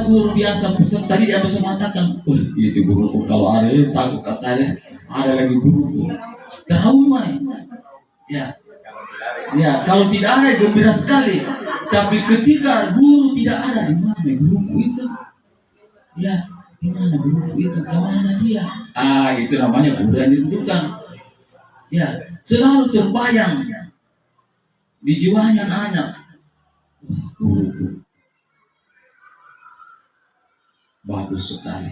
guru biasa tadi dia bisa mengatakan, itu guruku kalau ada takut ke saya, ada lagi guruku. Trauma ya. Ya, kalau tidak ada gembira sekali. Tapi ketika guru tidak ada, di mana guruku itu? Ya, di mana guruku itu? Kemana dia? Itu namanya guru yang didudukan. Ya, selalu terbayang di jiwanya anak. Guruku bagus sekali.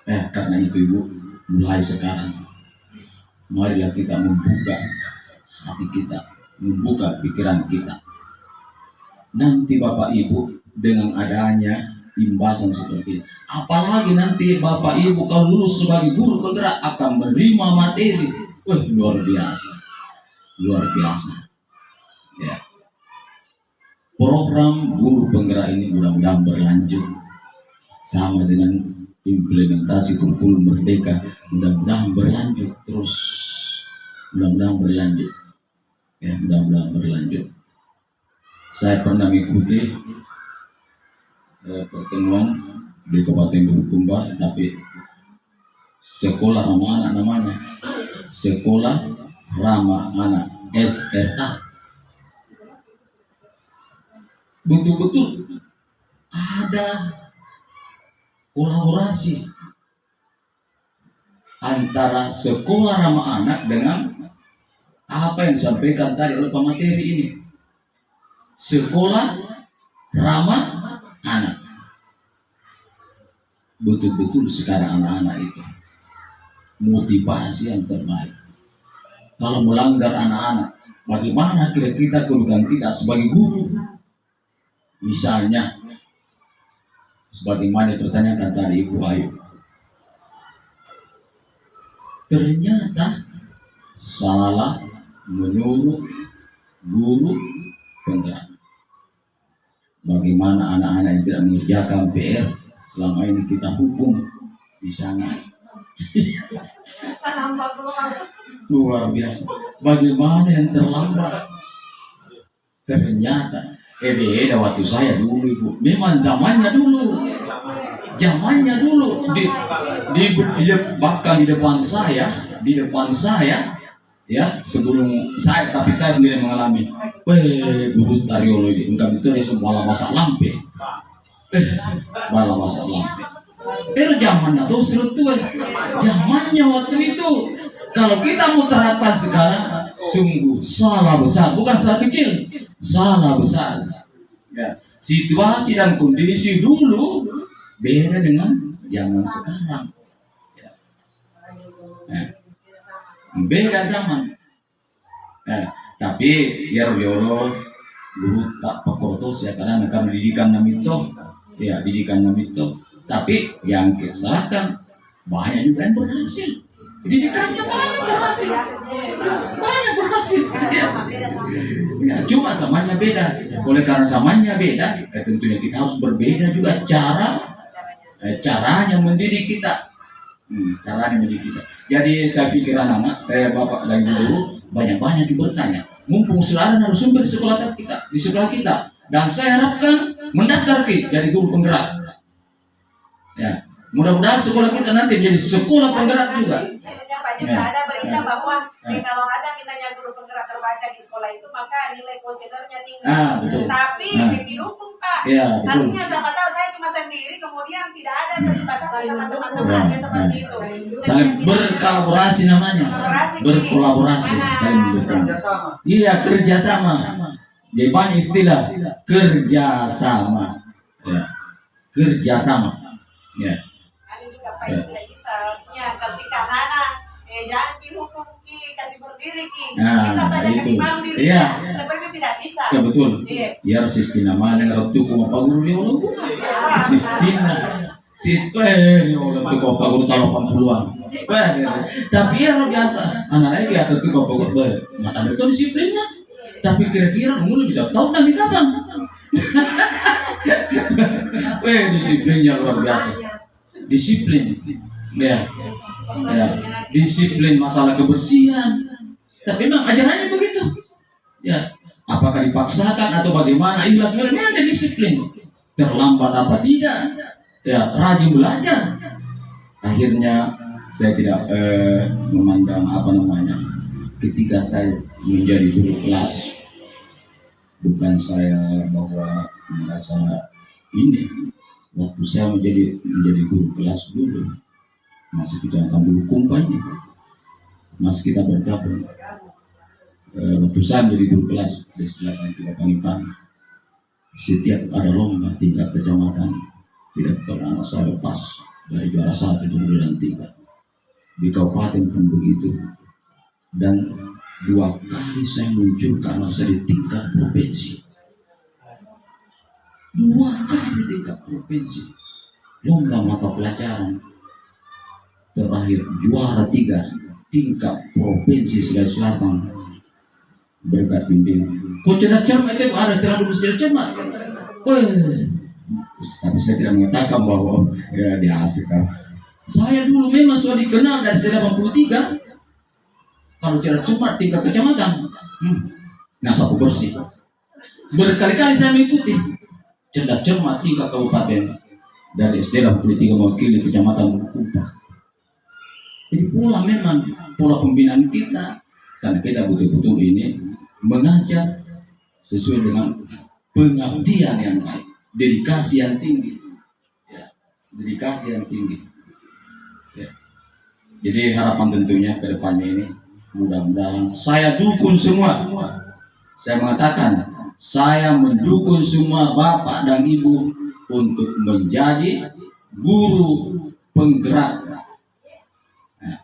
Karena itu Ibu, mulai sekarang marilah kita membuka hati kita, membuka pikiran kita. Nanti Bapak Ibu dengan adanya imbasan seperti ini, apalagi nanti Bapak Ibu kalau lulus sebagai guru penggerak akan menerima materi, luar biasa, luar biasa. Ya. Program guru penggerak ini mudah-mudahan berlanjut sama dengan implementasi kurikulum merdeka, mudah-mudahan berlanjut terus, mudah-mudahan berlanjut. Ya, mudah-mudahan berlanjut. Saya pernah mengikuti pertemuan di Kabupaten Bulukumba, tapi sekolah ramah anak namanya, sekolah ramah anak SRA. Betul-betul ada kolaborasi antara sekolah ramah anak dengan apa yang disampaikan tadi oleh pemateri ini. Sekolah ramah anak. Betul-betul sekarang anak-anak itu motivasi yang terbaik. Kalau melanggar anak-anak, bagaimana kira-kira kedudukan kita sebagai guru? Misalnya, sebagaimana dipertanyakan tadi Ibu Ayu, ternyata salah menurut guru penggerak. Bagaimana anak-anak yang tidak mengerjakan PR selama ini kita hukum di sana. Luar biasa. Bagaimana yang terlambat? Ternyata beda waktu saya dulu Ibu. Memang zamannya dulu. Bahkan di depan saya ya, sebelum saya, tapi saya sendiri mengalami. Guru Tariolo ini enggak betul ya, semua masak lampe. Bala masak lampe. Zamannya tuh serut tuh. Zamannya waktu itu. Kalau kita mau terapkan sekarang, sungguh salah besar, bukan salah kecil, salah besar. Ya, situasi dan kondisi dulu beda dengan zaman sekarang. Ya. Ya. Beda zaman. Ya. Tapi ya Roliolo guru tak pakoto ya, karena mereka pendidikan namito, ya didikan namito. Tapi yang kita salahkan banyak juga yang berhasil. Pendidikannya banyak berhasil. Ya, cuma zamannya beda. Oleh karena zamannya beda, tentunya kita harus berbeda juga caranya mendidik kita. Caranya mendidik kita. Jadi saya pikir anak-anak, bapak dan guru banyak-banyak bertanya. Mumpung sudah ada narasumber di sekolah kita, dan saya harapkan mendaftar jadi guru penggerak. Ya, mudah-mudahan sekolah kita nanti menjadi sekolah penggerak juga. Ada berita bahwa kalau ada misalnya guru penggerak terbaca di sekolah itu, maka nilai kuesionernya tinggi. Tapi didukung Pak. Artinya siapa tahu saya cuma sendiri, kemudian tidak ada peribahasa sama teman-temannya seperti itu. Saling berkolaborasi namanya. Berkolaborasi. Iya, kerjasama. Jadi banyak istilah kerjasama. Ya, kerjasama. Ya. Tidak bisa, ya ketika anak jangan dihukum kasih berdiri bisa saja kasih malu diri, seperti tidak bisa. Ya betul. Ya sistem namanya kalau tuh apa guru dia orang sistem ini orang tuh apa guru tahun 80-an. Tapi ya biasa, anak-anak biasa tuh apa guru mata betul disiplinnya. Tapi kira-kira mulu tidak tahu nanti kapan. Disiplinnya luar biasa. Disiplin, ya, disiplin masalah kebersihan. Tapi memang ajarannya begitu. Ya, apakah dipaksakan atau bagaimana? Ikhlas memang ada disiplin. Terlambat apa tidak? Ya, rajin belajar. Akhirnya saya tidak memandang ketika saya menjadi guru kelas, bukan saya bahwa merasa ini. Waktu saya menjadi guru kelas dulu, masih kita akan Bulukumba ini, masih kita bergabung. Waktu saya menjadi guru kelas di sekolah tiga Pangipang, setiap ada lomba tingkat kecamatan, tidak pernah saya lepas dari juara 1, 2, dan 3. Di kabupaten pun begitu. Dan 2 kali saya muncul karena saya di tingkat provinsi. 2 kali tingkat provinsi, lomba mata pelajaran. Terakhir juara 3 tingkat provinsi Sulawesi Selatan berkat bimbingan. Kok cermat itu ada terlalu cermat. Tapi saya tidak mengatakan bahwa dia asik. Saya dulu memang sudah dikenal dari 83. Kalau cermat tingkat kecamatan. Nah, sapu bersih. Berkali-kali saya mengikuti cerdas cermat tingkat kabupaten dari SD 83 mewakili kecamatan Bulukumpa. Jadi memang pola pembinaan kita, karena kita betul-betul ini mengajar sesuai dengan pengabdian yang baik, dedikasi yang tinggi, ya, dedikasi yang tinggi. Ya. Jadi harapan tentunya ke depannya ini mudah-mudahan saya dukung semua. Saya mengatakan saya mendukung semua bapak dan ibu untuk menjadi guru penggerak. Nah,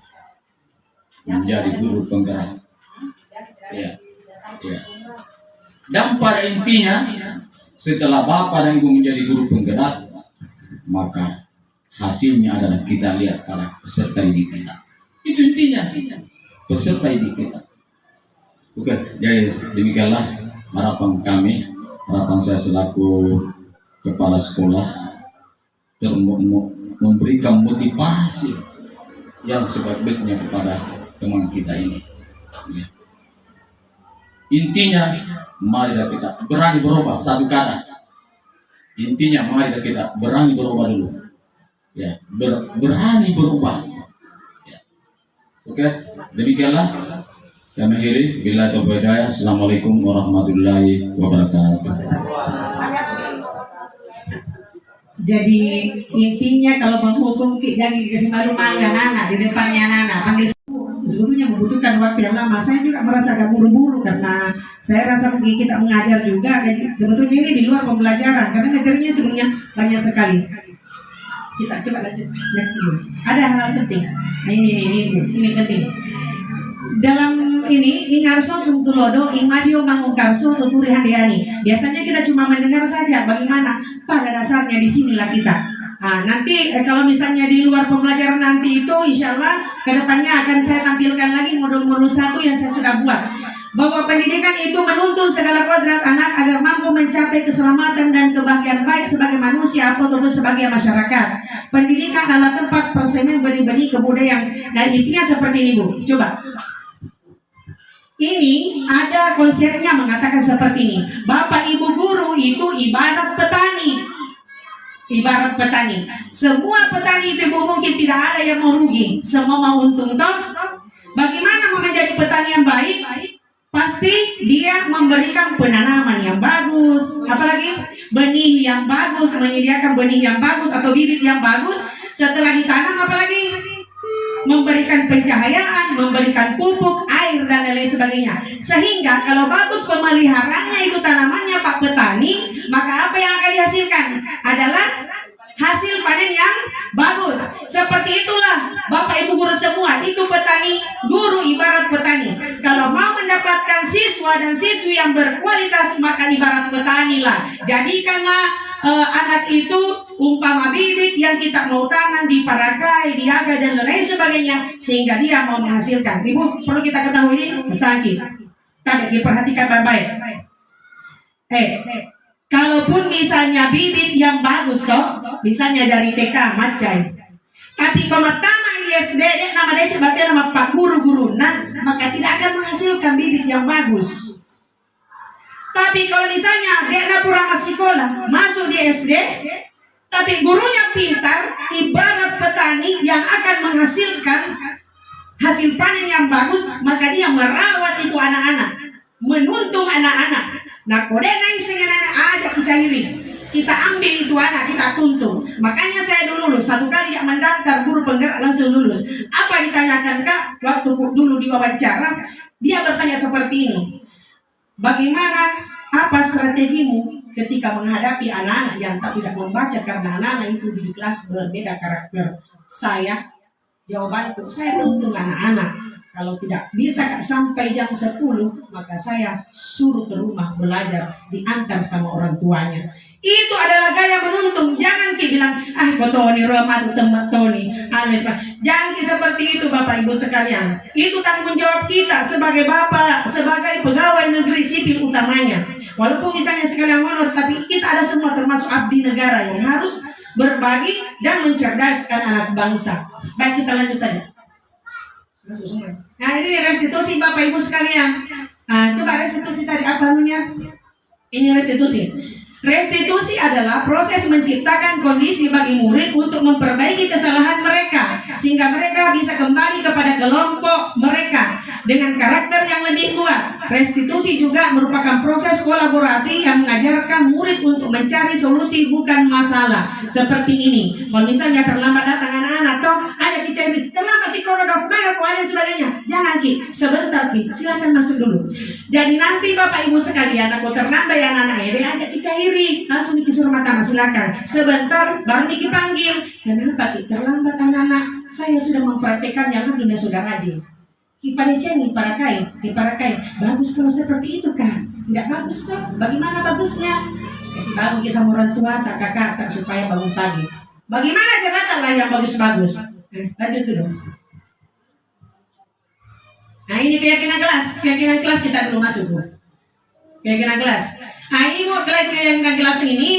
menjadi guru penggerak. Ya, ya. Dan pada intinya setelah bapak dan ibu menjadi guru penggerak, maka hasilnya adalah kita lihat para peserta didik kita. Itu intinya, peserta didik kita. Oke, jadi demikianlah harapan kami, harapan saya selaku kepala sekolah memberikan motivasi yang sebaik-baiknya kepada teman kita ini. Ya. Intinya, marilah kita berani berubah, satu kata. Intinya, marilah kita berani berubah dulu. Ya, berani berubah. Ya. Oke, demikianlah. Kami akhiri, bila taufiq hidayah. Assalamualaikum warahmatullahi wabarakatuh. Jadi intinya kalau menghukum jangan dikasih malu anak-anak di depannya anak-anak. Panggil sebetulnya membutuhkan waktu yang lama. Saya juga merasa agak buru-buru karena saya rasa mungkin kita mengajar juga. Jadi sebetulnya ini di luar pembelajaran karena materinya sebenarnya banyak sekali. Kita coba lanjut next dulu. Ada hal penting. Nah, ini penting. Dalam ini ingarso sumtulodo ingmadio mangungkarso tuturi handiani. Biasanya kita cuma mendengar saja, bagaimana pada dasarnya di sinilah kita. Nah, nanti kalau misalnya di luar pembelajaran nanti itu insya Allah kedepannya akan saya tampilkan lagi modul-modul 1 yang saya sudah buat. Bahwa pendidikan itu menuntun segala kodrat anak agar mampu mencapai keselamatan dan kebahagiaan baik sebagai manusia ataupun sebagai masyarakat. Pendidikan adalah tempat persemian benih-benih kebudayaan. Nah, intinya seperti ini, Bu. Coba. Ini ada konsepnya mengatakan seperti ini. Bapak ibu guru itu ibarat petani. Ibarat petani. Semua petani itu mungkin tidak ada yang mau rugi. Semua mau untung toh. Bagaimana mau menjadi petani yang baik? Pasti dia memberikan penanaman yang bagus. Apalagi benih yang bagus, menyediakan benih yang bagus atau bibit yang bagus. Setelah ditanam apalagi? Memberikan pencahayaan, memberikan pupuk, air dan lain sebagainya. Sehingga kalau bagus pemeliharaannya itu tanamannya Pak petani, maka apa yang akan dihasilkan adalah hasil panen yang bagus. Seperti itulah Bapak Ibu guru semua, itu petani, guru ibarat petani. Kalau mau mendapatkan siswa dan siswi yang berkualitas, maka ibarat petani lah. Jadikanlah anak itu umpama bibit yang kita mau tanam, diparakai, dijaga dan lain sebagainya sehingga dia mau menghasilkan. Ibu perlu kita ketahui ini, mustahil. Tadi diperhatikan baik-baik. Kalaupun misalnya bibit yang bagus toh, misalnya dari TK Macai, tapi kalau tama di SD nama dia coba nama Pak guru-guru, nah maka tidak akan menghasilkan bibit yang bagus. Tapi kalau misalnya dia pura sekolah masuk di SD, tapi gurunya pintar, ibarat petani yang akan menghasilkan hasil panen yang bagus, maka dia merawat itu anak-anak, menuntung anak-anak. Nah, kode naik dengan anak ajak dicairi, kita ambil itu anak, kita tuntung. Makanya saya dulu lulus, 1 kali yang mendaftar guru penggerak langsung lulus. Apa ditanyakan Kak? Waktu dulu diwawancara, dia bertanya seperti ini. Bagaimana, apa strategimu ketika menghadapi anak-anak yang tidak membaca karena anak-anak itu di kelas berbeda karakter? Saya, jawabanku, saya nuntung anak-anak. Kalau tidak bisa Kak sampai jam 10, maka saya suruh ke rumah belajar, diantar sama orang tuanya. Itu adalah gaya menuntung. Jangan ki bilang, Tony, Roma, teman Tony. Jangan ki seperti itu Bapak Ibu sekalian. Itu tanggung jawab kita sebagai bapak, sebagai pegawai negeri sipil utamanya. Walaupun misalnya sekalian honor, tapi kita ada semua termasuk abdi negara yang harus berbagi dan mencerdaskan anak bangsa. Baik, kita lanjut saja. Nah, ini restitusi Bapak Ibu sekalian. Coba restitusi tadi apa namanya? Ini restitusi. Restitusi adalah proses menciptakan kondisi bagi murid untuk memperbaiki kesalahan mereka sehingga mereka bisa kembali kepada kelompok mereka dengan karakter yang lebih kuat. Restitusi juga merupakan proses kolaboratif yang mengajarkan murid untuk mencari solusi bukan masalah. Seperti ini, kalau misalnya terlambat datang anak-anak, toh ayo kita terlambat si korodok, mana kau ada sebagainya. Jangan Ki, sebentar Ki, silakan masuk dulu. Jadi nanti Bapak Ibu sekalian, aku terlambat ya anak-anak ini, ajak Kicairi, langsung Ki suruh mata silakan. Sebentar, baru Ki panggil. Kenapa Ki terlambat anak-anak? Saya sudah mempraktekan yang alhamdulillah sudah rajin. Ki para kain, bagus kalau seperti itu kan? Tidak bagus toh? Bagaimana bagusnya? Kasih tahu Ki sama orang tua, tak kakak, tak supaya bangun pagi. Bagaimana catatan lah yang bagus-bagus? Lanjut dulu. Nah ini keyakinan kelas kita dulu masuk Bu. Keyakinan kelas. Nah ini Bu, keyakinan kelas ini,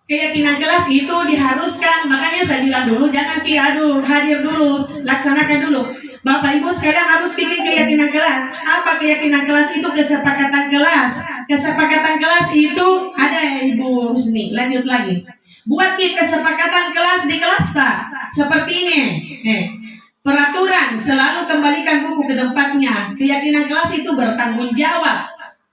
keyakinan kelas itu diharuskan. Makanya saya bilang dulu, jangan Ki hadir dulu, laksanakan dulu. Bapak Ibu sekalian harus bikin keyakinan kelas. Apa keyakinan kelas itu? Kesepakatan kelas. Kesepakatan kelas itu ada ya Ibu Husni. Lanjut lagi. Buat kesepakatan kelas di kelas tak? Seperti ini. Peraturan selalu kembalikan buku ke tempatnya. Keyakinan kelas itu bertanggung jawab.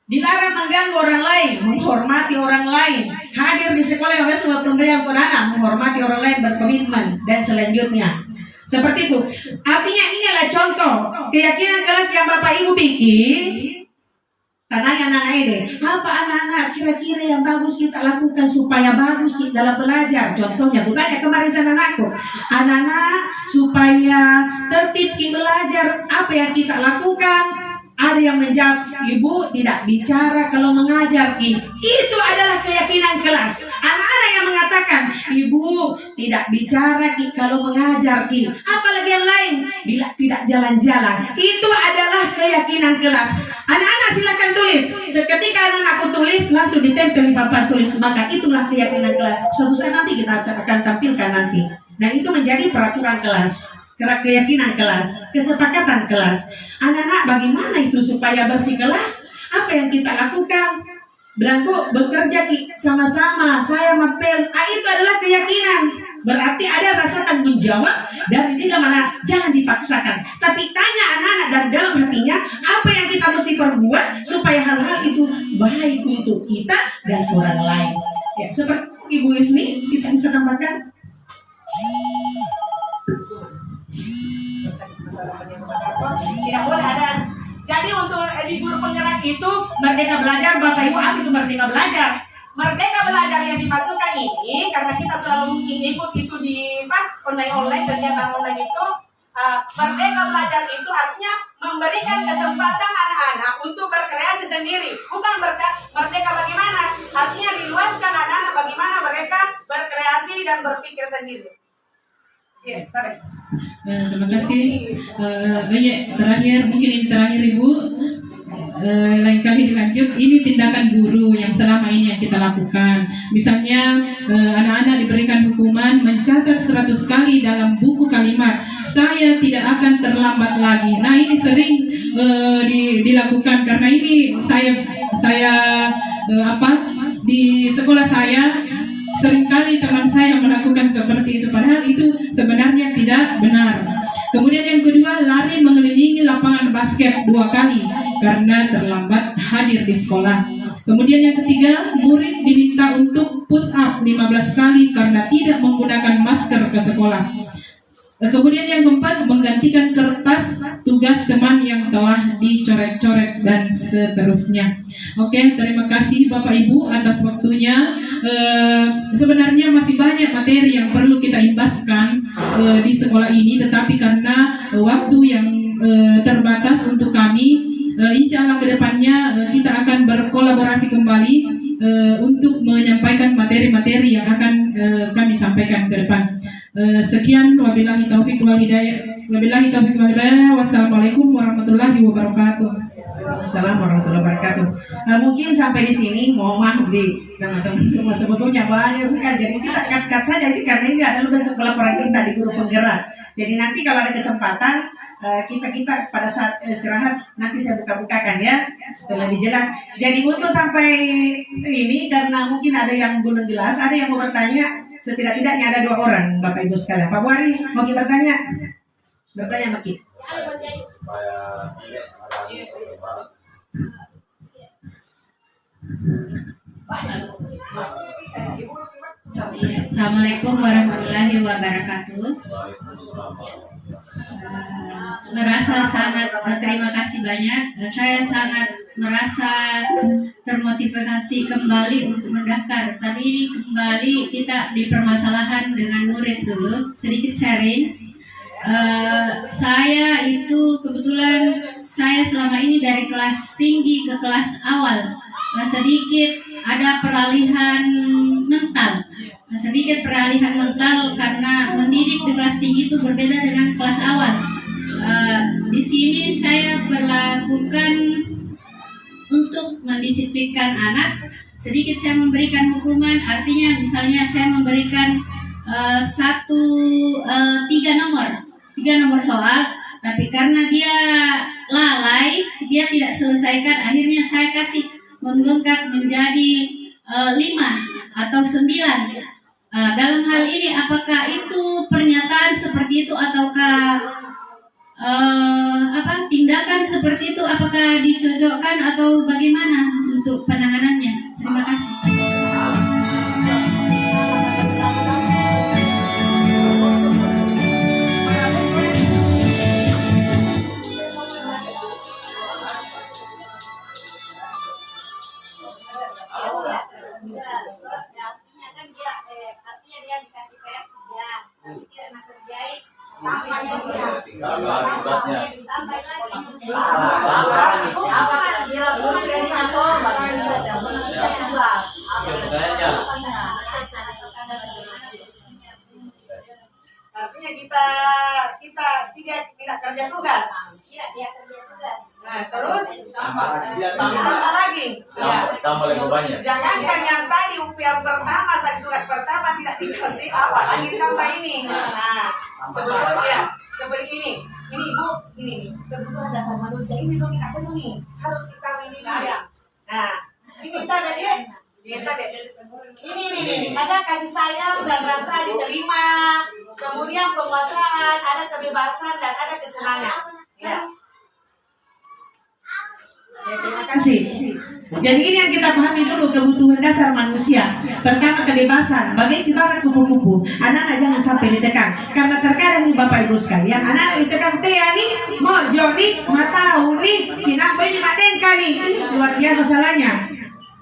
Dilarang mengganggu orang lain, menghormati orang lain. Hadir di sekolah yang bersama pemberian anak, menghormati orang lain, berkomitmen dan selanjutnya. Seperti itu. Artinya inilah contoh keyakinan kelas yang Bapak Ibu bikin. Tanya anak-anak ini, apa anak-anak kira-kira yang bagus kita lakukan supaya bagus kita dalam belajar? Contohnya, aku tanya kemarin sama anakku, anak-anak supaya tertib kita belajar, apa yang kita lakukan? Ada yang menjawab, Ibu tidak bicara kalau mengajar Ki. Itu adalah keyakinan kelas. Anak-anak yang mengatakan, Ibu tidak bicara Ki kalau mengajar Ki. Apalagi yang lain, bila tidak jalan-jalan. Itu adalah keyakinan kelas. Anak-anak silakan tulis. Seketika anak-anakku tulis, langsung ditempel di papan tulis. Maka itulah keyakinan kelas. Suatu saat nanti kita akan tampilkan nanti. Nah itu menjadi peraturan kelas, keyakinan kelas, kesepakatan kelas. Anak-anak bagaimana itu supaya bersih kelas? Apa yang kita lakukan? Belangku bekerja sama-sama, saya mapel. Itu adalah keyakinan. Berarti ada rasa tanggung jawab dari dalam anak. Jangan dipaksakan. Tapi tanya anak-anak dari dalam hatinya, apa yang kita mesti perbuat supaya hal-hal itu baik untuk kita dan orang lain. Ya, seperti Ibu Ismi, kita bisa tambahkan. Tidak boleh ada. Jadi untuk di guru penggerak itu Merdeka Belajar, Bapak Ibu, apa itu Merdeka Belajar? Merdeka Belajar yang dimasukkan ini karena kita selalu ikut itu di online kegiatan online itu. Merdeka Belajar itu artinya memberikan kesempatan anak-anak untuk berkreasi sendiri. Bukan merdeka bagaimana? Artinya diluaskan anak-anak bagaimana mereka berkreasi dan berpikir sendiri. Ya, tarik. Terima kasih. Terakhir, mungkin ini terakhir Ibu. Lain kali dilanjut. Ini tindakan guru yang selama ini yang kita lakukan. Misalnya anak-anak diberikan hukuman mencatat 100 kali dalam buku kalimat, saya tidak akan terlambat lagi. Nah ini sering dilakukan karena ini saya di sekolah saya seringkali teman saya melakukan seperti itu, padahal itu sebenarnya tidak benar. Kemudian yang kedua, lari mengelilingi lapangan basket 2 kali karena terlambat hadir di sekolah. Kemudian yang ketiga, murid diminta untuk push up 15 kali karena tidak menggunakan masker ke sekolah. Kemudian yang keempat, menggantikan kertas tugas teman yang telah dicoret-coret dan seterusnya. Oke, terima kasih Bapak Ibu atas waktunya. Sebenarnya masih banyak materi yang perlu kita imbaskan di sekolah ini, tetapi karena waktu yang terbatas untuk kami, insya Allah kedepannya kita akan berkolaborasi kembali untuk menyampaikan materi-materi yang akan kami sampaikan ke depan. Sekian, wabillahi taufiq wal hidayah. Wassalamualaikum warahmatullahi wabarakatuh. Assalamualaikum warahmatullahi wabarakatuh. Mungkin sampai di sini, mohon maaf di teman-teman semua, sebetulnya banyak sekali. Jadi kita cut saja ini karena ini adalah bentuk pelaporan kita di guru penggerak. Jadi nanti kalau ada kesempatan kita pada saat istirahat nanti saya buka-bukakan ya supaya lebih jelas. Jadi untuk sampai ini karena mungkin ada yang belum jelas, ada yang mau bertanya, setidak-tidaknya ada 2 orang Bapak Ibu sekalian. Pak Buari mau bertanya? Bertanya Maki. Assalamualaikum warahmatullahi wabarakatuh. Merasa sangat terima kasih banyak. Saya sangat merasa termotivasi kembali untuk mendaftar. Tapi ini kembali kita di permasalahan dengan murid dulu. Sedikit sharing. Saya itu kebetulan saya selama ini dari kelas tinggi ke kelas awal. Sedikit ada peralihan mental. Sedikit peralihan mental karena mendidik di kelas tinggi itu berbeda dengan kelas awal. Di sini saya berlakukan untuk mendisiplinkan anak. Sedikit saya memberikan hukuman, artinya misalnya saya memberikan 3 nomor soal, tapi karena dia lalai, dia tidak selesaikan, akhirnya saya kasih membengkak menjadi 5 atau 9. Dalam hal ini apakah itu pernyataan seperti itu ataukah tindakan seperti itu, apakah dicocokkan atau bagaimana untuk penanganannya? Terima kasih. Artinya kita tidak kerja tugas. Nah, terus tambah lagi. Tambah lebih banyak. Jangankan yang tadi yang pertama, saat tugas pertama tidak dikasih apa, lagi ditambah ini. Nah, sebetulnya seperti ini. Ini Ibu, ini nih, kebutuhan dasar manusia ini dong kita penuhi. Harus kita ini. Nah, ini kita ada dia. Ini ada kasih sayang dan rasa diterima, kemudian penguasaan, ada kebebasan dan ada kesenangan. Ya. Terima kasih. Jadi ini yang kita pahami dulu, kebutuhan dasar manusia. Pertama kebebasan, bagai ibarat kupu-kupu. Anak-anak jangan sampai ditekan. Karena terkadang Bapak Ibu sekalian, anak-anak ditekan, Tia nih, Mojo nih, Matau nih, Cinampai nih, Madengka nih. Luar biasa salahnya.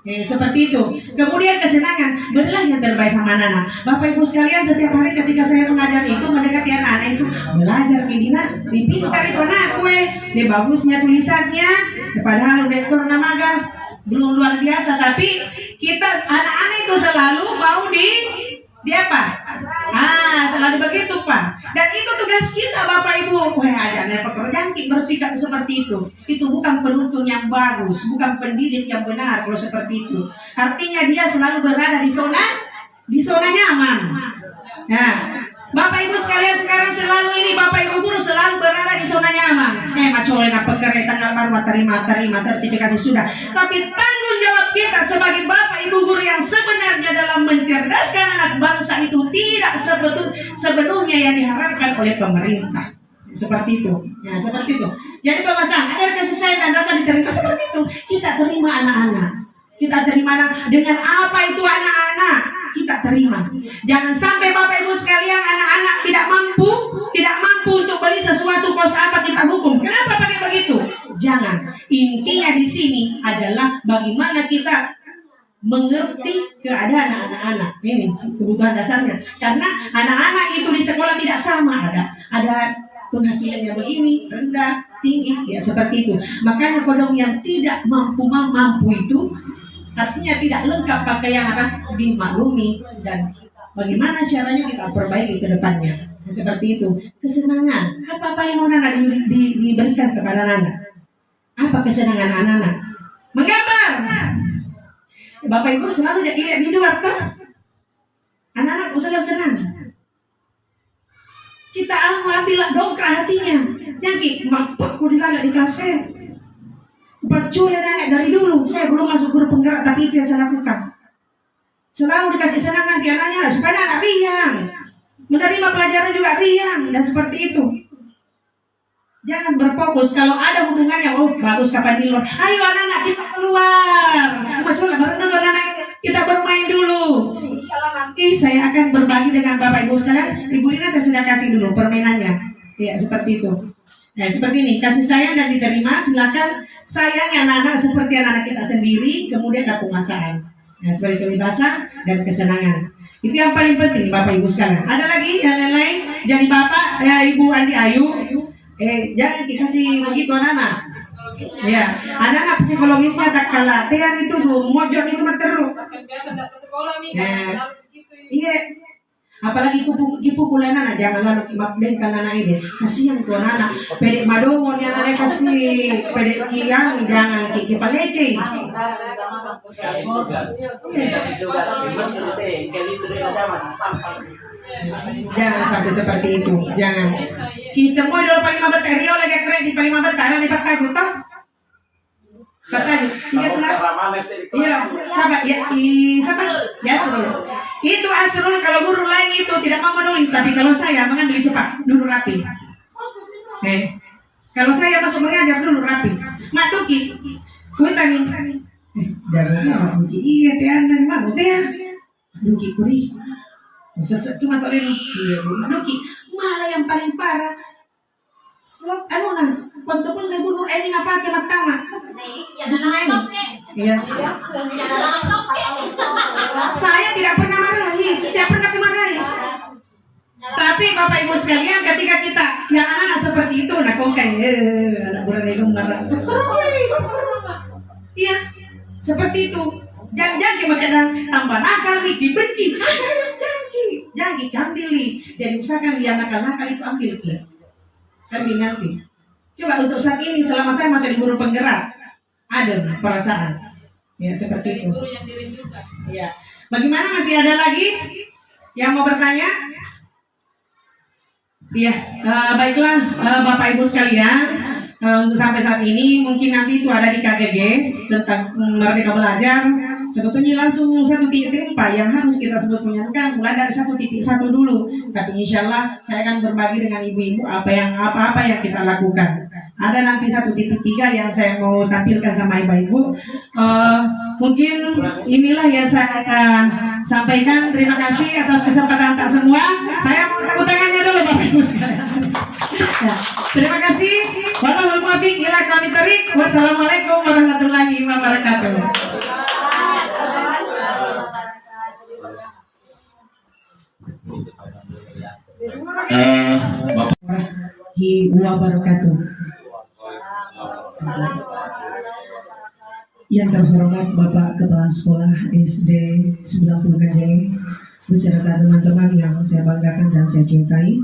Seperti itu. Kemudian kesenangan, berilah yang terbaik sama anak-anak. Bapak Ibu sekalian, setiap hari ketika saya mengajar itu, mendekati anak-anak itu, belajar Dina, dipintar itu anak gue, dia bagusnya tulisannya, padahal lektor namaga belum luar biasa, tapi kita anak-anak itu selalu mau di apa? Selalu begitu Pak. Dan itu tugas kita Bapak Ibu. Ajarnya pekerjaan kita bersikap seperti itu. Itu bukan penuntun yang bagus, bukan pendidik yang benar kalau seperti itu. Artinya dia selalu berada di zona nyaman. Nah, Bapak Ibu sekalian sekarang selalu ini Bapak Ibu guru selalu berada di zona nyaman. Macolena pekerjaan tanggal baru terima sertifikasi sudah. Tapi tanggung jawab kita sebagai Bapak Ibu guru yang sebenarnya dalam mencerdaskan anak bangsa itu tidak sepenuhnya yang diharapkan oleh pemerintah. Seperti itu. Ya, seperti itu. Jadi penguasaan ada kasih sayang dan rasa diterima seperti itu. Kita terima anak-anak. Kita terima anak dengan apa itu anak-anak. Kita terima. Jangan sampai Bapak Ibu sekalian anak-anak tidak mampu untuk beli sesuatu kos apa kita hukum. Kenapa pakai begitu? Jangan. Intinya di sini adalah bagaimana kita mengerti keadaan anak-anak. Ini kebutuhan dasarnya. Karena anak-anak itu di sekolah tidak sama. Ada penghasilannya begini, rendah, tinggi, ya seperti itu. Makanya kodong yang tidak mampu itu artinya tidak lengkap pakaian akan dimaklumi dan bagaimana caranya kita perbaiki ke depannya. Seperti itu. Kesenangan. Apa yang anak diberikan kepada anak? Apa kesenangan anak-anak? Menggambar. Bapak Ibu selalu lihat di luar kan? Anak-anak selalu senang. Kita ambil dongkrak hatinya. Nyaki, mampukku dilaga di kelas saya. Kupaculin nenek dari dulu. Saya belum masuk guru penggerak, tapi itu yang saya lakukan. Selalu dikasih senangan di anaknya supaya anak riang, menerima pelajaran juga riang, dan seperti itu. Jangan berfokus kalau ada hubungannya. Oh bagus kapan di luar. Ayo anak-anak kita keluar. Masuklah baru dengar anak kita bermain dulu. Insya Allah nanti saya akan berbagi dengan Bapak Ibu sekalian. Ibu Lina saya sudah kasih dulu permainannya. Ya seperti itu. Nah seperti ini, kasih sayang dan diterima. Silakan sayangi anak-anak seperti anak-anak kita sendiri. Kemudian ada pemasangan. Nah seperti kebebasan dan kesenangan. Itu yang paling penting Bapak Ibu sekalian. Ada lagi yang lain-lain. Jadi Bapak Ibu Andi Ayu. Jangan dikasih begitu anak-anak. Ya, anak-anak psikologisnya tak kalah. Tean itu dulu, mojok itu berteruk. Iya. Apalagi kipu kulen anak, jangan lalu kibabdengkan anak ini. Kasihan tuh anak-anak. Pedek madongo nih anak kasih pedek kiang, jangan kipa lece. Jangan sampai seperti itu, jangan. Semua dulu paling mabet Rio lagi keren di paling mabet karena di Pataju toh. Pataju, tiga senang. Iya, sahabat ya, sahabat ya Asrul. Itu Asrul kalau guru lain itu tidak mau menulis, tapi kalau saya mengambil cepat, dulu rapi. Kalau saya masuk mengajar dulu rapi. Mak Duki, gue tanya, dari Mak Duki, iya Tian dan Mak Duki kuri. Seset cuma tak leno, iya Duki, malah yang paling parah. Anu nas, pun lebu nur ini apa ke matama? Iya. Saya tidak pernah marahi, tidak pernah dimarahi. Tapi Bapak Ibu sekalian, ketika kita yang anak-anak seperti itu, nak kongkai, anak bulan itu marah. Iya, seperti itu. Jangan makanya tambah nakal, dibenci. Jangan ambil nih. Jadi usahakan yang nakal-nakal itu ambil nih. Kami nanti. Coba untuk saat ini selama saya masih di guru penggerak ada perasaan. Ya seperti itu. Ya. Bagaimana masih ada lagi yang mau bertanya? Iya, baiklah Bapak Ibu sekalian. Untuk sampai saat ini mungkin nanti itu ada di KGG tentang Merdeka Belajar. Sebetulnya langsung 1 titik 4 yang harus kita sebetulnya kan mulai dari 1 titik 1 dulu. Tapi insya Allah saya akan berbagi dengan ibu-ibu apa yang kita lakukan. Ada nanti 1 titik 3 yang saya mau tampilkan sama ibu-ibu. Mungkin inilah yang saya sampaikan. Terima kasih atas kesempatan tak semua. Saya mau tepuk tangannya dulu Bapak Ibu sekalian. Ya, terima kasih. Wallahul muwaffiq ila aqwamit thoriq. Wassalamualaikum warahmatullahi wabarakatuh. Wabarakatuh. Yang terhormat Bapak Kepala Sekolah SD 90 Kajai beserta teman-teman yang saya banggakan dan saya cintai.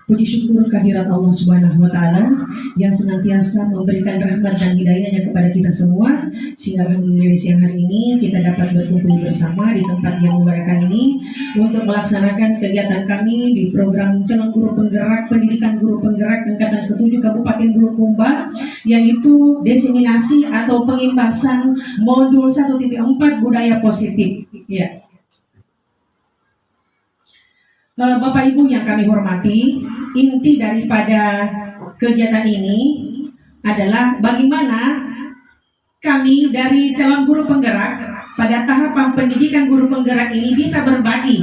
Puji syukur kehadirat Allah Subhanahu wa Ta'ala yang senantiasa memberikan rahmat dan hidayahnya kepada kita semua, sehingga alhamdulillah siang hari ini kita dapat berkumpul bersama di tempat yang mubarakah ini untuk melaksanakan kegiatan kami di program calon guru penggerak pendidikan guru penggerak tingkatan ke-7 Kabupaten Bulukumba, yaitu diseminasi atau pengimbasan modul 1.4 budaya positif. Ya. Bapak Ibu yang kami hormati, inti daripada kegiatan ini adalah bagaimana kami dari calon guru penggerak pada tahapan pendidikan guru penggerak ini bisa berbagi.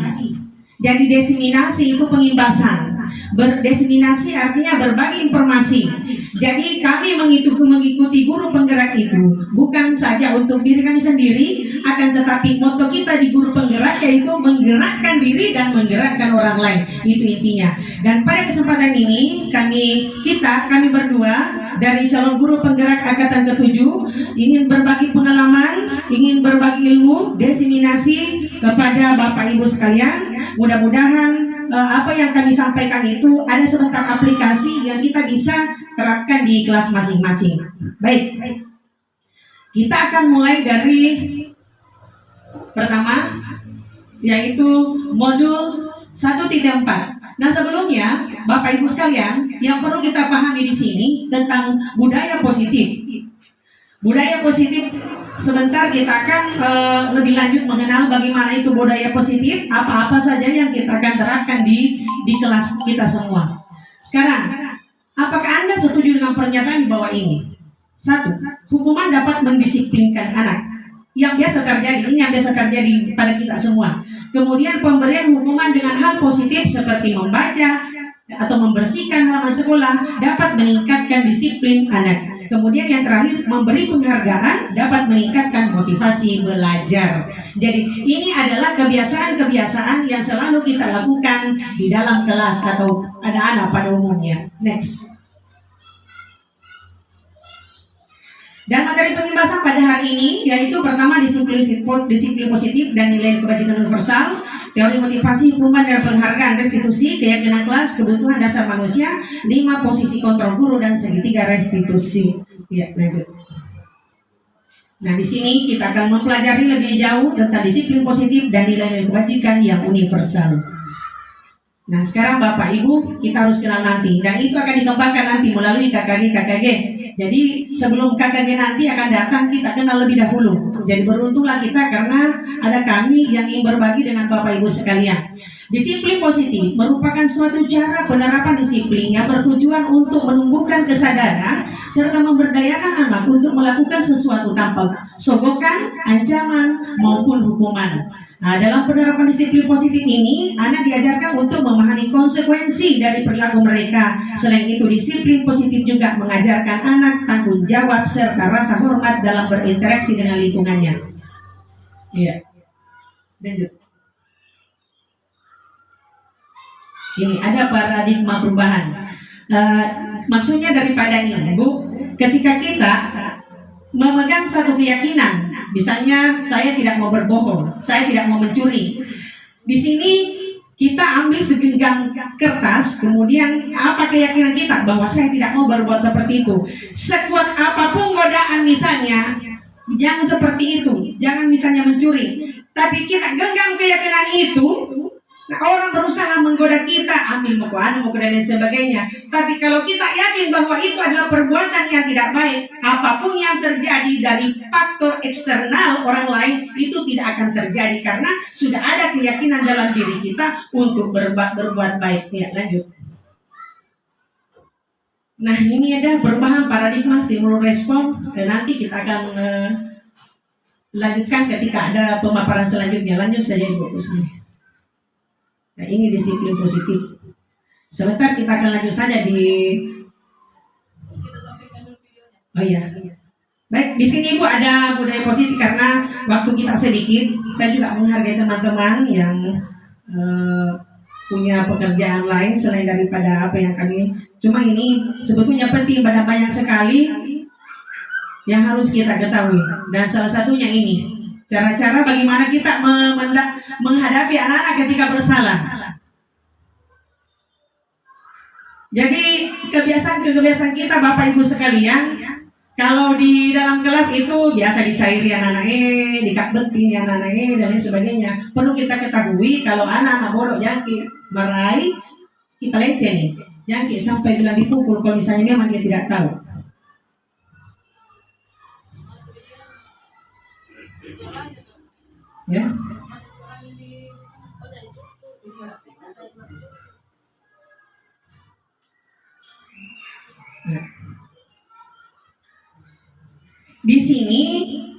Jadi diseminasi itu pengimbasan. Berdiseminasi artinya berbagi informasi. Jadi kami mengikuti guru penggerak itu bukan saja untuk diri kami sendiri, akan tetapi moto kita di guru penggerak yaitu menggerakkan diri dan menggerakkan orang lain. Itu intinya. Dan pada kesempatan ini kami berdua dari calon guru penggerak angkatan ke-7 ingin berbagi pengalaman, ingin berbagi ilmu, diseminasi kepada Bapak Ibu sekalian. Mudah-mudahan apa yang kami sampaikan itu ada sebentar aplikasi yang kita bisa terapkan di kelas masing-masing. Baik, kita akan mulai dari pertama, yaitu modul 1.4. Nah sebelumnya Bapak Ibu sekalian, yang perlu kita pahami di sini tentang budaya positif. Budaya positif, sebentar kita akan lebih lanjut mengenal bagaimana itu budaya positif, apa-apa saja yang kita akan terapkan di kelas kita semua. Sekarang, apakah Anda setuju dengan pernyataan di bawah ini? 1. Hukuman dapat mendisiplinkan anak. Yang biasa terjadi, ini yang biasa terjadi pada kita semua. Kemudian pemberian hukuman dengan hal positif seperti membaca atau membersihkan halaman sekolah dapat meningkatkan disiplin anak. Kemudian yang terakhir, memberi penghargaan dapat meningkatkan motivasi belajar. Jadi ini adalah kebiasaan-kebiasaan yang selalu kita lakukan di dalam kelas atau anak-anak pada umumnya. Next. Dan materi pembahasan pada hari ini yaitu pertama disiplin positif dan nilai kebajikan universal, teori motivasi, hukuman dan penghargaan, restitusi, keyakinan kelas, kebutuhan dasar manusia, 5 posisi kontrol guru dan segitiga restitusi. Ya, lanjut. Nah, di sini kita akan mempelajari lebih jauh tentang disiplin positif dan nilai kebajikan yang universal. Nah, sekarang Bapak Ibu kita harus kenal nanti, dan itu akan dikembangkan nanti melalui KKG. Jadi sebelum KKG nanti akan datang, kita kenal lebih dahulu. Jadi beruntunglah kita karena ada kami yang ingin berbagi dengan Bapak Ibu sekalian. Disiplin positif merupakan suatu cara penerapan disiplin yang bertujuan untuk menumbuhkan kesadaran serta memberdayakan anak untuk melakukan sesuatu tanpa sogokan, ancaman maupun hukuman. Nah, dalam penerapan disiplin positif ini, anak diajarkan untuk memahami konsekuensi dari perilaku mereka. Selain itu, disiplin positif juga mengajarkan anak tanggung jawab serta rasa hormat dalam berinteraksi dengan lingkungannya. Iya. Lanjut. Ini ada paradigma perubahan. Maksudnya daripada ini, Bu, ketika kita memegang satu keyakinan, misalnya saya tidak mau berbohong, saya tidak mau mencuri. Di sini kita ambil segenggam kertas, kemudian apa keyakinan kita bahwa saya tidak mau berbuat seperti itu. Sekuat apapun godaan misalnya, jangan seperti itu, jangan misalnya mencuri. Tapi kita genggam keyakinan itu. Nah, orang berusaha menggoda kita, ambil mau dan sebagainya. Tapi kalau kita yakin bahwa itu adalah perbuatan yang tidak baik, apapun yang terjadi dari faktor eksternal orang lain itu tidak akan terjadi karena sudah ada keyakinan dalam diri kita untuk berbuat baik. Ya, lanjut. Nah, ini ada perubahan paradigma stimulus respon. Dan nanti kita akan lanjutkan ketika ada pemaparan selanjutnya. Lanjut saja Ibu Kusni. Nah, ini disiplin positif. Sebentar kita akan lanjut saja di. Oh iya. Baik, di sini Ibu ada budaya positif karena waktu kita sedikit. Saya juga menghargai teman-teman yang punya pekerjaan lain selain daripada apa yang kami. Cuma ini sebetulnya penting, pada banyak sekali yang harus kita ketahui. Dan salah satunya ini. Cara-cara bagaimana kita menghadapi anak-anak ketika bersalah. Jadi kebiasaan kita Bapak Ibu sekalian, kalau di dalam kelas itu biasa dicairi anak-anak ini, dikakbetin anak-anak ini dan lain sebagainya. Perlu kita ketahui kalau anak-anak bodoh jangkit marahi, kita leceh nih. Jangkit sampai bilang dipukul kalau misalnya memang dia tidak tahu. Ya. Di sini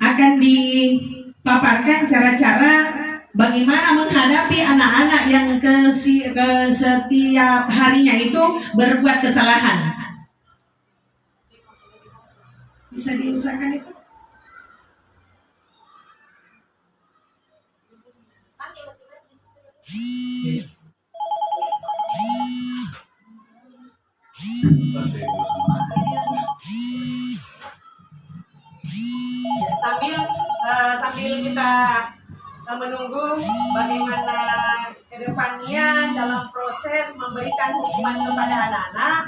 akan dipaparkan cara-cara bagaimana menghadapi anak-anak yang setiap harinya itu berbuat kesalahan. Bisa diusahakan itu? Sambil kita menunggu bagaimana ke depannya dalam proses memberikan hukuman kepada anak-anak.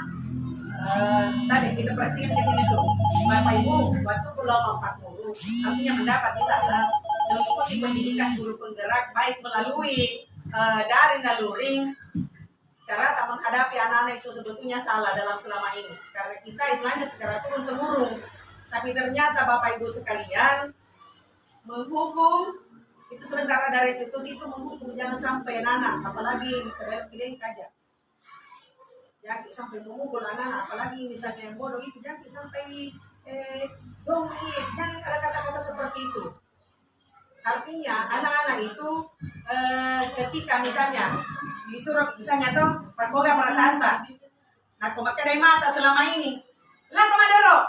Tadi kita perhatikan di sini tuh, Bapak Ibu, waktu kelompok 40 artinya mendapat di sana mengikuti pendidikan guru penggerak baik melalui daring dan luring cara tak menghadapi anak-anak itu sebetulnya salah dalam selama ini. Karena kita istilahnya secara turun-temurun. Tapi ternyata Bapak Ibu sekalian, menghukum itu sementara dari restitusi itu menghukum jangan sampai anak, apalagi terhadap kaja. Jangan sampai memukul anak, apalagi misalnya yang bodoh itu jangan sampai jangan ada kata-kata seperti itu. Artinya anak-anak itu ketika misalnya disuruh misalnya toh perboga perasaan tak, nah kumakai dari mata selama ini, lah komadoro,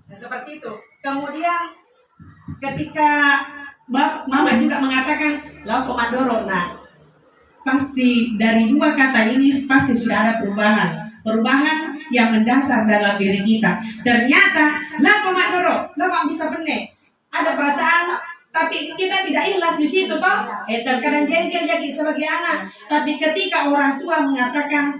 nah, seperti itu. Kemudian ketika Mama juga mengatakan lah komadoro, nah pasti dari dua kata ini pasti sudah ada perubahan yang mendasar dalam diri kita. Ternyata lah komadoro, lah kok bisa benar ada perasaan. Tapi kita tidak ikhlas di situ toh. Terkadang jengkel jadi sebagai anak. Tapi ketika orang tua mengatakan,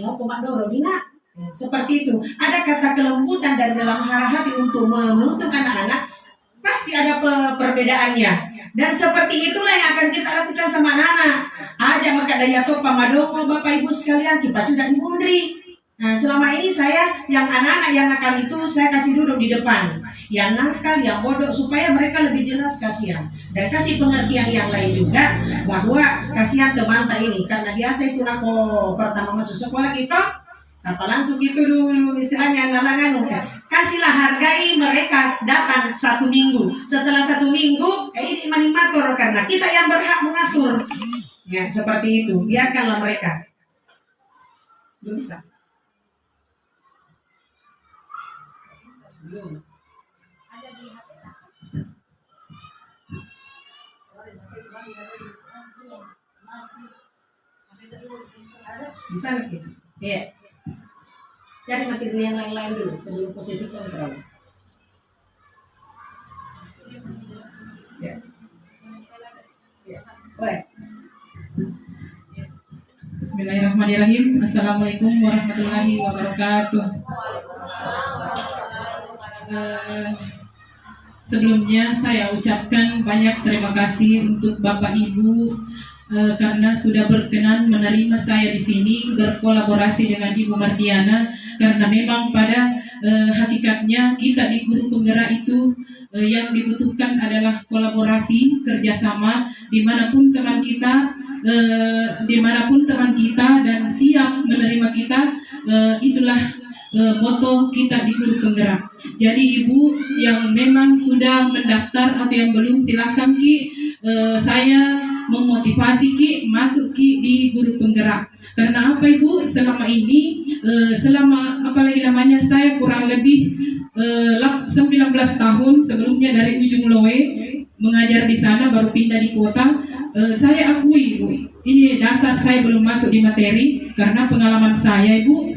lah komadoro dina, seperti itu. Ada kata kelembutan dari dalam hati untuk menuntut anak-anak, pasti ada perbedaannya. Dan seperti itulah yang akan kita lakukan sama anak-anak. Aja maka daya toh pamadongo Bapak Ibu sekalian, kita juga dimundri. Nah, selama ini saya yang anak-anak yang nakal itu saya kasih duduk di depan. Yang nakal, yang bodoh supaya mereka lebih jelas kasihan. Dan kasih pengertian yang lain juga bahwa kasihan teman tak ini. Karena biasa itu aku pertama masuk sekolah kita, apa langsung itu dulu istilahnya nalangan. Kasihlah hargai mereka datang 1 minggu. Setelah 1 minggu, ini manimator karena kita yang berhak mengatur. Ya, seperti itu. Biarkanlah mereka. Belum bisa. Belum. Bisa gitu. Ya. Cari materi yang lain-lain dulu sebelum posisi kontrol. Ya. Ya. Boleh. Bismillahirrahmanirrahim. Assalamualaikum warahmatullahi wabarakatuh. Sebelumnya saya ucapkan banyak terima kasih untuk Bapak Ibu karena sudah berkenan menerima saya di sini berkolaborasi dengan Ibu Mardiana, karena memang pada hakikatnya kita di guru penggerak itu yang dibutuhkan adalah kolaborasi, kerjasama dimanapun teman kita dan siap menerima kita, itulah moto kita di guru penggerak. Jadi Ibu yang memang sudah mendaftar atau yang belum, silahkan Ki, saya memotivasi Ki masuk Ki di guru penggerak. Karena apa Ibu, selama ini saya kurang lebih 19 tahun sebelumnya dari Ujung Loe mengajar di sana, baru pindah di kota. Saya akui Ibu, ini dasar saya belum masuk di materi karena pengalaman saya Ibu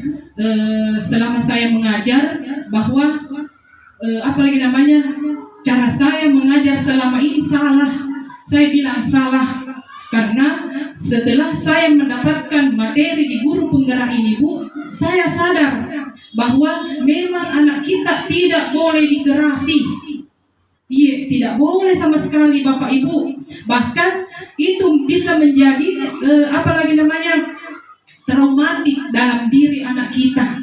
selama saya mengajar bahwa cara saya mengajar selama ini salah. Saya bilang salah karena setelah saya mendapatkan materi di guru penggerak ini Bu, saya sadar bahwa memang anak kita tidak boleh dikerasi. Iya, tidak boleh sama sekali Bapak Ibu. Bahkan itu bisa menjadi traumatik dalam diri anak kita.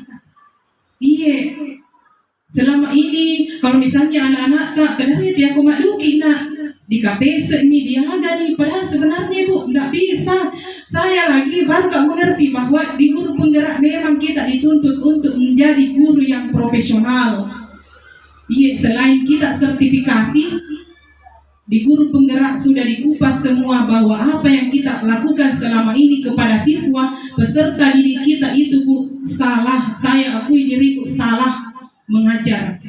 Iya. Selama ini kalau misalnya anak-anak tak kenapa dia komaduki nak di KPS ini dia ada nih, padahal sebenarnya Bu tidak bisa. Saya lagi baru mengerti bahwa di guru penggerak memang kita dituntut untuk menjadi guru yang profesional. Iya, selain kita sertifikasi di guru penggerak sudah dikupas semua bahwa apa yang kita lakukan selama ini kepada siswa peserta didik kita itu Bu salah. Saya akui diriku salah mengajar.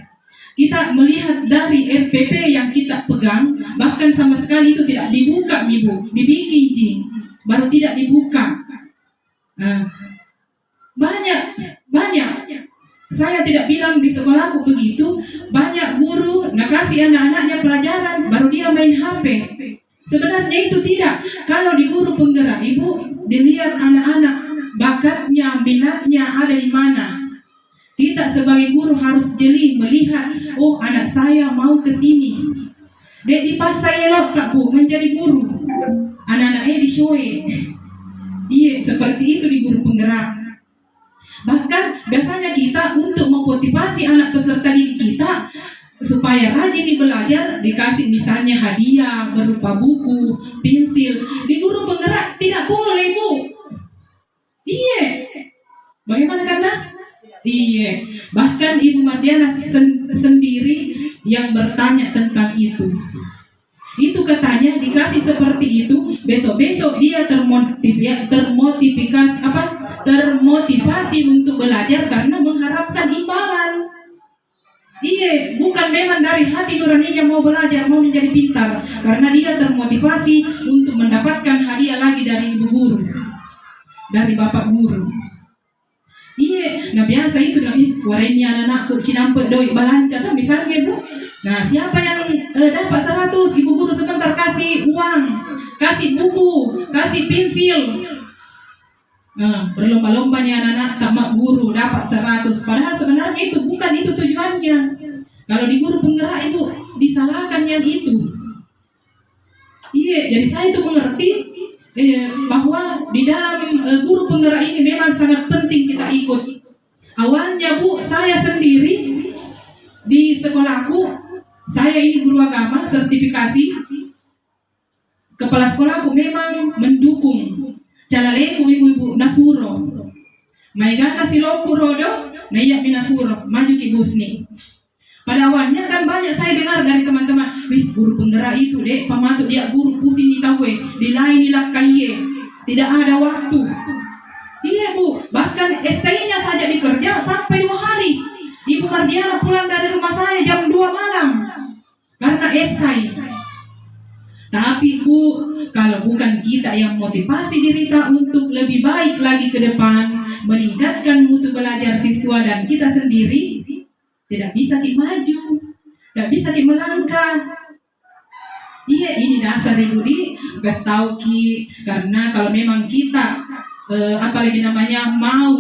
Kita melihat dari RPP yang kita pegang, bahkan sama sekali itu tidak dibuka Ibu, dibikin baru tidak dibuka. Banyak. Saya tidak bilang di sekolahku begitu. Banyak guru kasih anak-anaknya pelajaran, baru dia main HP. Sebenarnya itu tidak. Kalau di guru penggerak Ibu, dilihat anak-anak bakatnya, minatnya ada di mana. Kita sebagai guru harus jeli melihat, oh anak saya mau ke sini. Dek di pas saya elok tak Bu menjadi guru. Anak-anaknya disoe. Iya, seperti itu di guru penggerak. Bahkan biasanya kita untuk memotivasi anak peserta didik kita supaya rajin di belajar, dikasih misalnya hadiah berupa buku, pensil. Di guru penggerak tidak boleh, Bu. Iya. Bagaimana karena? Iya. Bahkan Ibu Mardiana sendiri yang bertanya tentang itu. Itu katanya dikasih seperti itu, besok-besok dia termotivasi untuk belajar karena mengharapkan imbalan. Iya, bukan memang dari hati nuraninya mau belajar, mau menjadi pintar, karena dia termotivasi untuk mendapatkan hadiah lagi dari ibu guru, dari bapak guru. Iya, nah biasa itu wareni anak-anakku cinampe doi balanca tuh misalnya, Bu. Nah, siapa yang dapat 100, ibu guru sebentar kasih uang, kasih buku, kasih pensil. Nah, berlomba-lomba nih anak-anak tamak guru dapat 100. Padahal sebenarnya itu bukan itu tujuannya. Kalau di guru penggerak, Ibu, disalahkan yang itu. Iya, jadi saya itu mengerti bahwa di dalam guru penggerak ini memang sangat penting kita ikut. Awalnya, Bu, saya sendiri di sekolahku, saya ini guru agama sertifikasi. Kepala sekolahku memang mendukung calaleku ibu-ibu Nasuro. Maigana siloku rodo, naiyak minasuro, maju ki busni. Pada awalnya kan banyak saya dengar dari teman-teman, guru penggerak itu dek, pamatuk dia guru pusing di tawe, di lain di lakaiye, tidak ada waktu. Iya, Bu, bahkan STI-nya saja dikerja sampai 2 hari. Ibu Mardiana pulang dari rumah saya jam 2 malam karena esai. Tapi, Bu, kalau bukan kita yang motivasi diri kita untuk lebih baik lagi ke depan, meningkatkan mutu belajar siswa dan kita sendiri, tidak bisa kita maju, tidak bisa kita melangkah. Iya, ini dasar Ibu di kasih tahu ki, karena kalau memang kita apalagi namanya mau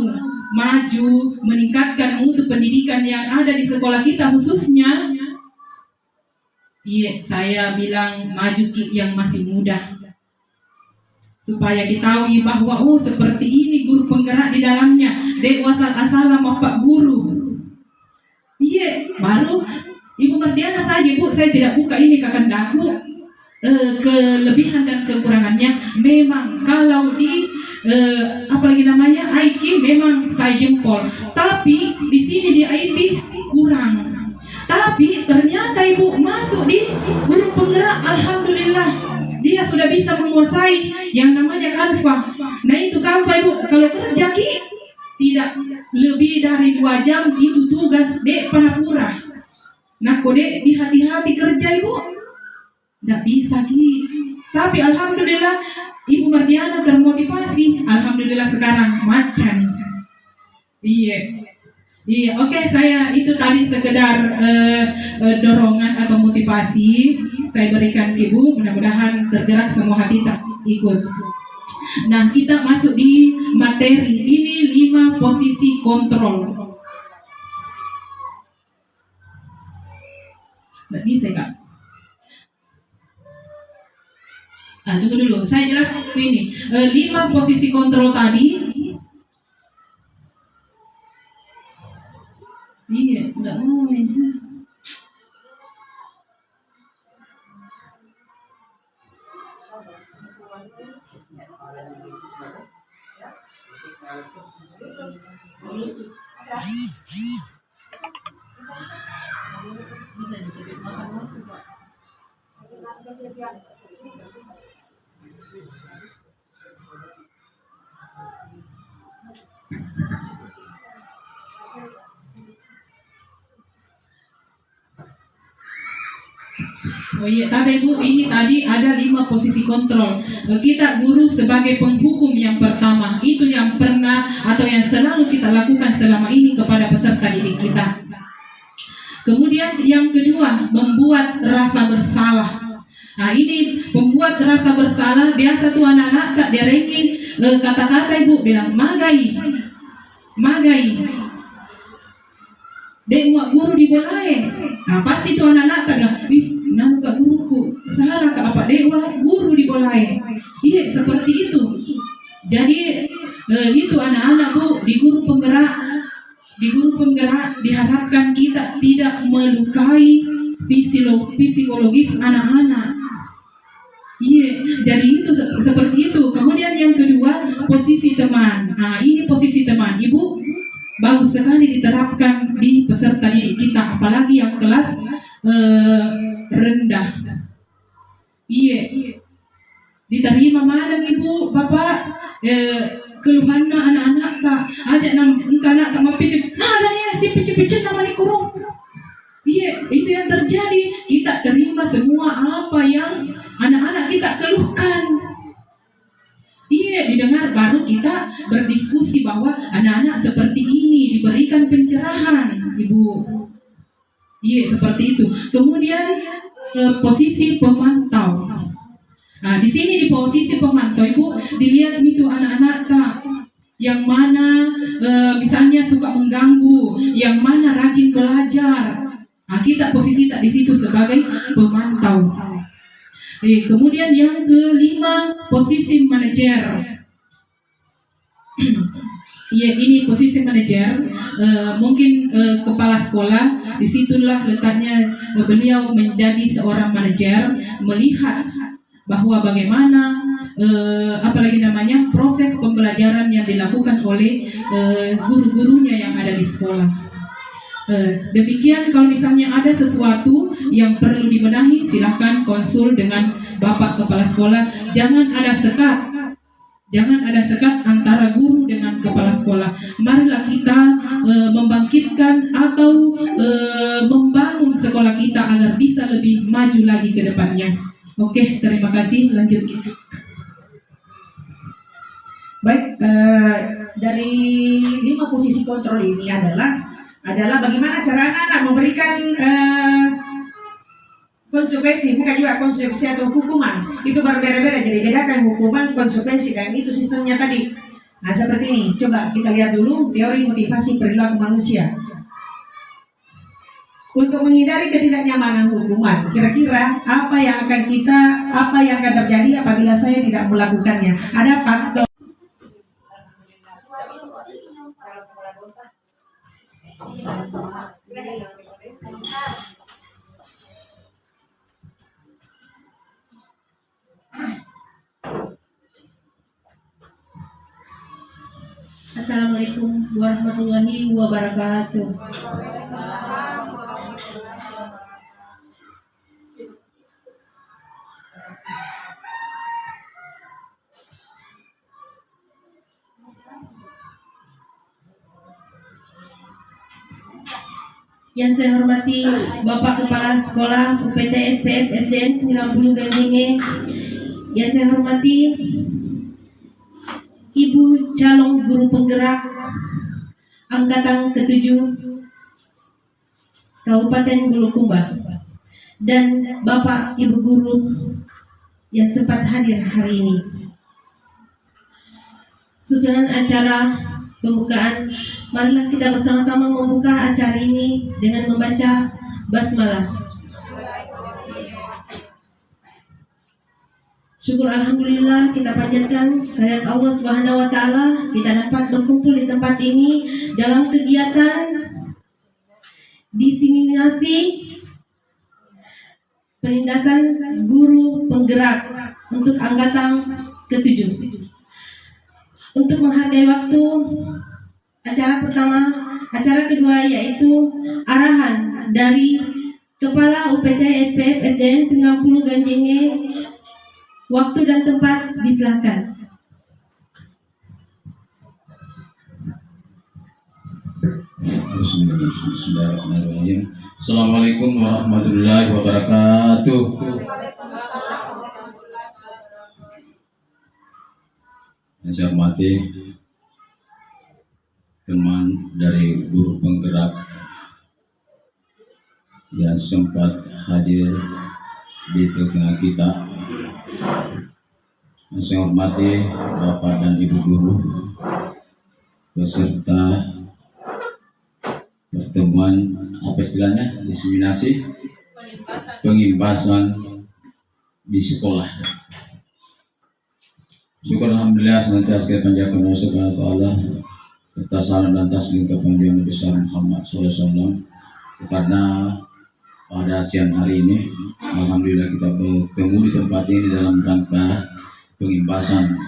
maju, meningkatkan mutu pendidikan yang ada di sekolah kita khususnya, iya, saya bilang maju ki yang masih muda, supaya kita tahu bahwa seperti ini guru penggerak di dalamnya, dek wasal-asalam bapak guru. Iya, baru Ibu Mardiana saja, Bu, saya tidak buka ini kakandaku kelebihan dan kekurangannya. Memang kalau di apalagi namanya IT memang saya jempol, tapi di sini di IT kurang. Tapi ternyata Ibu masuk di guru penggerak, alhamdulillah dia sudah bisa menguasai yang namanya Canva. Nah itu Canva, Ibu, kalau kerja ki tidak lebih dari 2 jam itu tugas dek panapura. Nah kode di hati-hati kerja, Ibu, tidak bisa ki. Tapi alhamdulillah Ibu Mardiana termotivasi. Alhamdulillah sekarang macan. Iya. Iya, oke, saya itu tadi sekedar dorongan atau motivasi saya berikan ke Ibu, mudah-mudahan tergerak semua hati tak ikut. Nah, kita masuk di materi. Ini 5 posisi kontrol. Nggak bisa, Kak. Tunggu dulu, saya jelaskan dulu ini. 5 posisi kontrol tadi. Iya, enggak mau ini. Oh iya, tapi Bu, ini tadi ada 5 posisi kontrol. Kita guru sebagai penghukum yang pertama, itu yang pernah atau yang selalu kita lakukan selama ini kepada peserta didik kita. Kemudian yang kedua, membuat rasa bersalah. Nah ini membuat rasa bersalah, biasa tuh anak-anak tak direngi kata-kata Ibu bilang magai, magai. Dek muak guru diboleh. Nah pasti tuh anak-anak tak bilang, nah kak guruku salah kak apa dewa guru diboleh. Iya seperti itu. Jadi tidak melukai psikologis anak-anak. Iya, jadi itu seperti itu. Kemudian yang kedua, posisi teman. Nah, ini posisi teman. Ibu, bagus sekali diterapkan di peserta didik kita, apalagi yang kelas rendah. Iya, diterima madang ibu, bapak, keluhan anak-anak tak ajak anak tak mau picit. Dan ya si picit-picit nama di kurung. Iya, itu yang terjadi. Kita terima semua apa yang anak-anak kita keluhkan. Iya, didengar, baru kita berdiskusi bahwa anak-anak seperti ini diberikan pencerahan, ibu. Iya, seperti itu. Kemudian posisi pemantau. Nah, di sini di posisi pemantau, ibu, dilihat itu anak-anak tak yang mana misalnya suka mengganggu, yang mana rajin belajar. Nah, kita posisi tak di situ sebagai pemantau. Kemudian yang kelima, posisi manajer. Ya, ini posisi manajer. Mungkin kepala sekolah, disitulah letaknya beliau menjadi seorang manajer, melihat bahwa bagaimana apalagi namanya proses pembelajaran yang dilakukan oleh guru-gurunya yang ada di sekolah. Demikian, kalau misalnya ada sesuatu yang perlu dibenahi, silahkan konsul dengan Bapak Kepala Sekolah. Jangan ada sekat antara guru dengan kepala sekolah. Marilah kita membangkitkan atau membangun sekolah kita agar bisa lebih maju lagi ke depannya. Oke, terima kasih. Lanjut. Baik, dari 5 posisi kontrol ini adalah bagaimana cara anak-anak memberikan konsekuensi, bukan juga konsekuensi atau hukuman. Itu berbeda-beda, jadi bedakan hukuman, konsekuensi, dan itu sistemnya tadi. Nah, seperti ini. Coba kita lihat dulu teori motivasi perilaku manusia. Untuk menghindari ketidaknyamanan hukuman, kira-kira apa yang akan terjadi apabila saya tidak melakukannya? Ada faktor. Assalamualaikum warahmatullahi wabarakatuh. Yang saya hormati Bapak Kepala Sekolah UPT SPF SDN 90 Ganjenge. Yang saya hormati Ibu calon guru penggerak angkatan ke-7 Kabupaten Bulukumba dan Bapak Ibu guru yang sempat hadir hari ini. Susunan acara pembukaan, marilah kita bersama-sama membuka acara ini dengan membaca basmalah. Syukur alhamdulillah kita panjatkan kehadirat Allah Subhanahu wa taala, kita dapat berkumpul di tempat ini dalam kegiatan diseminasi penindasan guru penggerak untuk angkatan ke-7. Untuk menghargai waktu, acara kedua yaitu arahan dari Kepala UPT SPF SDN 90 Ganjenge. Waktu dan tempat disilahkan. Bismillahirrahmanirrahim. Assalamualaikum warahmatullahi wabarakatuh. Yang saya hormati teman dari guru penggerak yang sempat hadir di tengah kita. Yang saya hormati Bapak dan Ibu guru beserta pertemuan apa istilahnya, diseminasi pengimbasan di sekolah. Syukur alhamdulillah senantiasa kita panjatkan Allah Subhanahu wa taala atas salam dan taslim kepada Nabi besar Muhammad sallallahu alaihi wasallam. karena pada siang hari ini alhamdulillah kita bertemu di tempat ini dalam rangka pengimbasan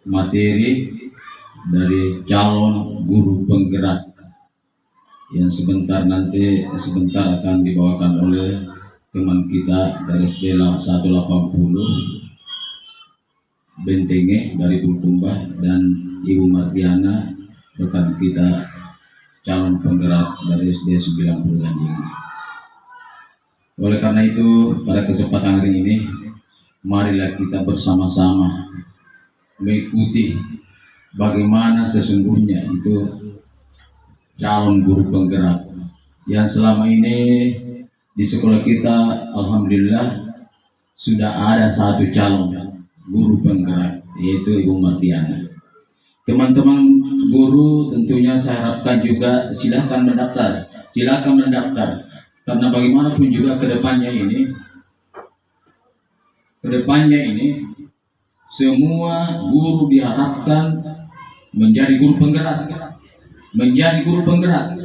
materi dari calon guru penggerak yang sebentar akan dibawakan oleh teman kita dari SD 180 Bentenge dari Bulukumba dan Ibu Mardiana rekan kita calon penggerak dari SD 90 Ganjing. Oleh karena itu pada kesempatan hari ini marilah kita bersama-sama mengikuti bagaimana sesungguhnya itu calon guru penggerak yang selama ini di sekolah kita alhamdulillah sudah ada satu calon guru penggerak, yaitu Ibu Mardiana. Teman-teman guru tentunya saya harapkan juga silakan mendaftar karena bagaimanapun juga kedepannya semua guru diharapkan menjadi guru penggerak.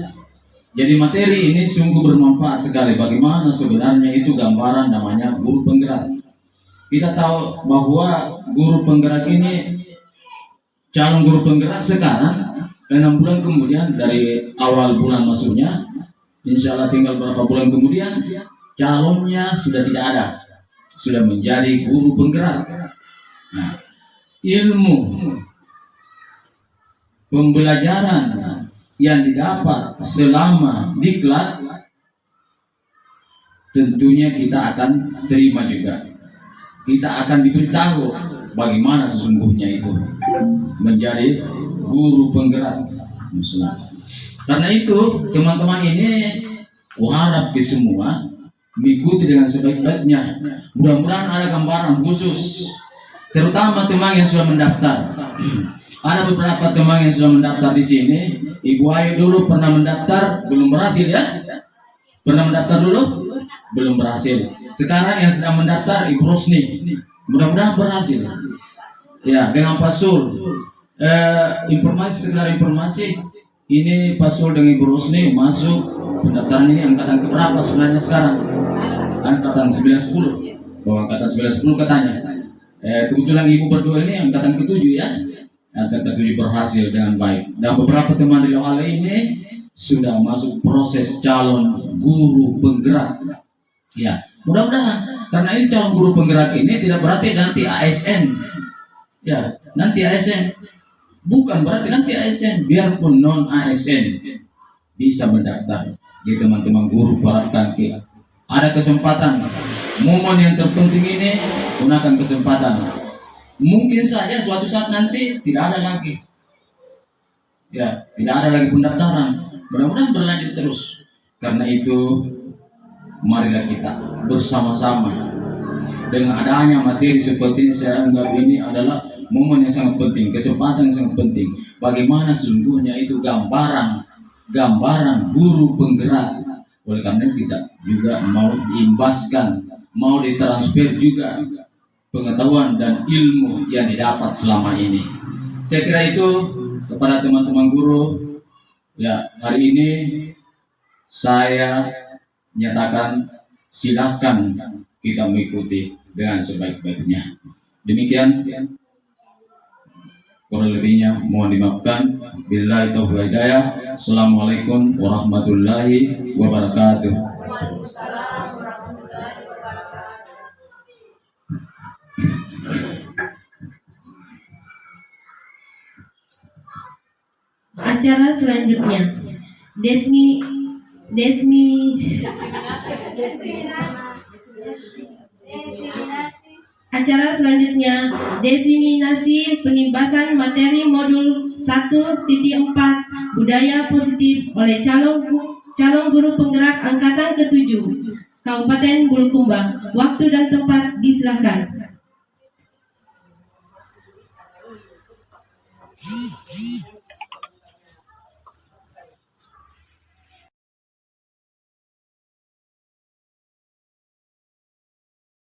Jadi materi ini sungguh bermanfaat sekali. Bagaimana sebenarnya itu gambaran namanya guru penggerak. Kita tahu bahwa guru penggerak ini, calon guru penggerak sekarang 6 bulan kemudian dari awal bulan masuknya, insya Allah tinggal berapa bulan kemudian calonnya sudah tidak ada, sudah menjadi guru penggerak. Nah, ilmu pembelajaran yang didapat selama diklat tentunya kita akan terima juga. Kita akan diberitahu bagaimana sesungguhnya itu menjadi guru penggerak. Karena itu teman-teman ini kuharap ke semua mengikuti dengan sebaik-baiknya. Mudah-mudahan ada gambaran khusus, terutama teman yang sudah mendaftar. Ada beberapa teman yang sudah mendaftar di sini. Ibu Ayu dulu pernah mendaftar, belum berhasil ya? Pernah mendaftar dulu? Belum berhasil. Sekarang yang sedang mendaftar Ibu Rosni, mudah-mudahan berhasil. Ya, dengan Pak Sul. Sekedar informasi, ini Pak Sul dengan Ibu Rosni masuk pendaftaran ini angkatan keberapa sebenarnya sekarang? Angkatan 910. Oh, angkatan 910 katanya. Kebetulan Ibu berdua ini angkatan ke-7 ya. Angkatan ke-7 berhasil dengan baik. Dan beberapa teman di Lohale ini sudah masuk proses calon guru penggerak. Ya, mudah-mudahan karena ini calon guru penggerak ini tidak berarti nanti ASN. Ya, nanti ASN bukan berarti nanti ASN, biarpun non ASN bisa mendaftar. Di teman-teman guru harapkan ada kesempatan. Momen yang terpenting ini gunakan kesempatan. Mungkin saja suatu saat nanti tidak ada lagi. Ya, tidak ada lagi pendaftaran. Mudah-mudahan berlanjut terus. Karena itu marilah kita bersama-sama. Dengan adanya materi seperti ini, saya anggap ini adalah momen yang sangat penting, kesempatan yang sangat penting. Bagaimana sesungguhnya itu gambaran guru penggerak. Oleh karena kita juga mau diimbaskan, mau ditransfer juga pengetahuan dan ilmu yang didapat selama ini. Saya kira itu kepada teman-teman guru. Ya, hari ini saya nyatakan silakan kita mengikuti dengan sebaik-baiknya. Demikian, kurang lebihnya mohon dimaafkan. Billahi taufiq hidayah. Assalamualaikum warahmatullahi wabarakatuh. Acara selanjutnya Acara selanjutnya desiminasi pengimbasan materi modul 1.4 budaya positif oleh calon guru penggerak angkatan ke-7 Kabupaten Bulukumba. Waktu dan tempat disilahkan.